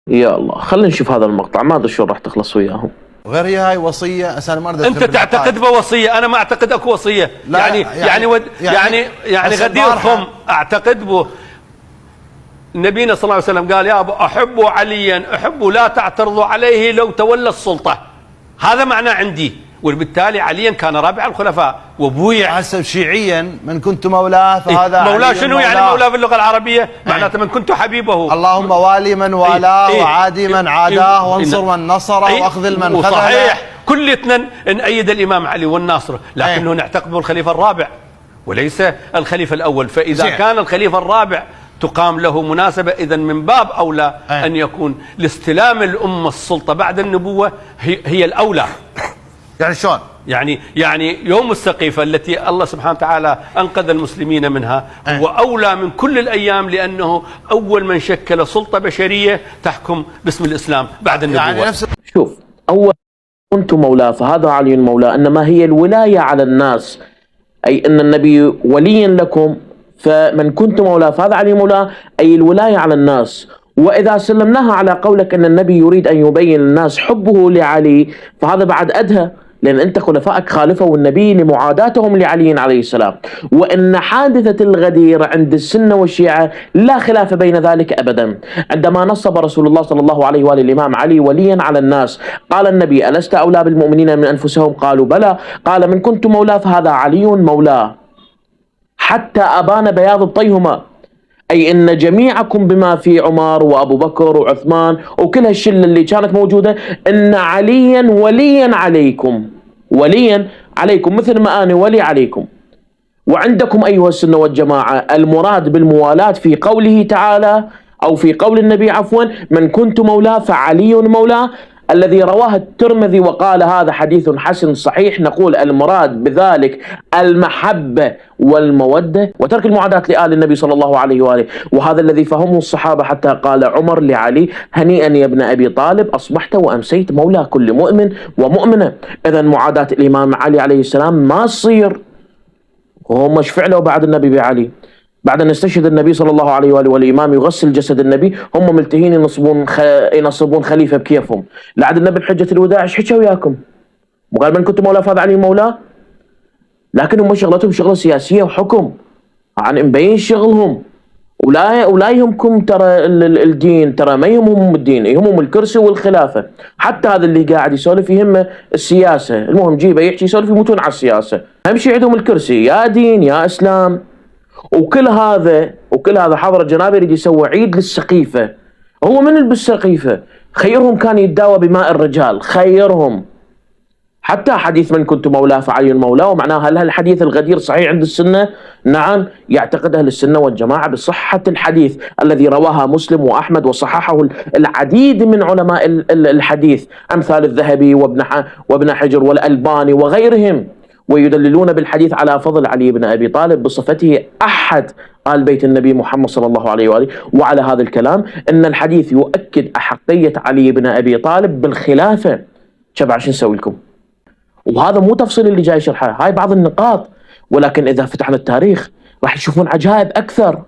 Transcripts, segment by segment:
يا الله، خلينا نشوف هذا المقطع، ما ادري شلون راح تخلص وياهم. غير هي هاي وصيه ما انت تعتقد بوصيه، انا ما اعتقد اكو وصيه. يعني غديركم اعتقد بو. نبينا صلى الله عليه وسلم قال: يا ابو احبوا عليا، احبوا لا تعترضوا عليه لو تولى السلطه. هذا معناه عندي، وبالتالي عليا كان رابع الخلفاء وبويع. حسب شيعيا من كنت مولاه فهذا مولاه شنو يعني مولاه في اللغه العربيه؟ معناته من كنت حبيبه. اللهم والي من والاه وعادي من عاداه وانصر من نصره واخذل من خذله. صحيح، كلتنا نأيد الامام علي والناصر، لكنه نعتقد بالخليفه الرابع وليس الخليفه الاول. فاذا كان الخليفه الرابع تقام له مناسبة، إذن من باب أولى أن يكون لاستلام الأمة السلطة بعد النبوة هي الأولى. يعني شلون؟ يعني يوم السقيفة التي الله سبحانه وتعالى أنقذ المسلمين منها هو أولى من كل الأيام، لأنه أول من شكل سلطة بشرية تحكم باسم الإسلام بعد النبوة. يعني شوف، أول كنت مولاه فهذا علي مولاه، إنما هي الولاية على الناس، أي أن النبي ولي لكم، فمن كنت مولاه فهذا علي مولاه، أي الولاية على الناس. وإذا سلمناها على قولك أن النبي يريد أن يبين للناس حبه لعلي فهذا بعد أدهى، لأن أنت خلفائك خالفوا النبي لمعاداتهم لعلي عليه السلام. وإن حادثة الغدير عند السنة والشيعة لا خلاف بين ذلك أبدا. عندما نصب رسول الله صلى الله عليه وآله الإمام علي وليا على الناس، قال النبي: ألست أولى بالمؤمنين من أنفسهم؟ قالوا بلى. قال: من كنت مولاه فهذا علي مولاه، حتى أبان بياض الطيهما، أي أن جميعكم بما في عمر وأبو بكر وعثمان وكل هالشلة اللي كانت موجودة، أن عليا وليا عليكم، وليا عليكم مثل ما أنا ولي عليكم. وعندكم أيها السنة والجماعة المراد بالموالاة في قوله تعالى، أو في قول النبي عفوا: من كنت مولاه فعلي مولاه، الذي رواه الترمذي وقال هذا حديث حسن صحيح. نقول المراد بذلك المحبة والمودة وترك المعاداة لآل النبي صلى الله عليه وآله. وهذا الذي فهمه الصحابة، حتى قال عمر لعلي: هنيئا يا ابن أبي طالب، أصبحت وأمسيت مولى كل مؤمن ومؤمنة. إذا معاداة الإمام علي عليه السلام ما تصير. وهم ايش فعلوا بعد النبي بعلي؟ بعد أن استشهد النبي صلى الله عليه وآله والإمام يغسل جسد النبي، هم ملتهين ينصبون خليفة بكيفهم. لعد النبي بحجة الوداع ايش حكى وياكم؟ وقال: من كنت مولاه فهذا علي مولاه. لكن هم شغلتهم شغلة سياسية وحكم، عن مبين شغلهم، ولا يهمكم ترى الدين، ترى ما يهمهم الدين، يهمهم الكرسي والخلافة. حتى هذا اللي قاعد يسولف يهمه السياسة، المهم جيبه يحكي يسولف يموتون على السياسة، أهم شيء عندهم الكرسي، يا دين يا إسلام. وكل هذا حضرة جنابه يريد يسوي عيد للسقيفة. هو من بالسقيفة؟ خيرهم كان يتداوى بماء الرجال، خيرهم. حتى حديث من كنت مولاه فعلي مولاه، ومعناه هل الحديث الغدير صحيح عند السنة؟ نعم، يعتقد أهل السنة والجماعة بصحة الحديث الذي رواها مسلم وأحمد، وصححه العديد من علماء الحديث أمثال الذهبي وابن حجر والألباني وغيرهم، ويدللون بالحديث على فضل علي بن أبي طالب بصفته أحد آل بيت النبي محمد صلى الله عليه وآله. وعلى هذا الكلام أن الحديث يؤكد أحقية علي بن أبي طالب بالخلافة. شباب شو نسوي لكم؟ وهذا مو تفصيل اللي جاي شرحه، هاي بعض النقاط، ولكن إذا فتحنا التاريخ راح تشوفون عجائب أكثر.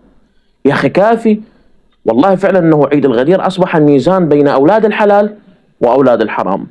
يا أخي كافي والله، فعلا أنه عيد الغدير أصبح الميزان بين أولاد الحلال وأولاد الحرام.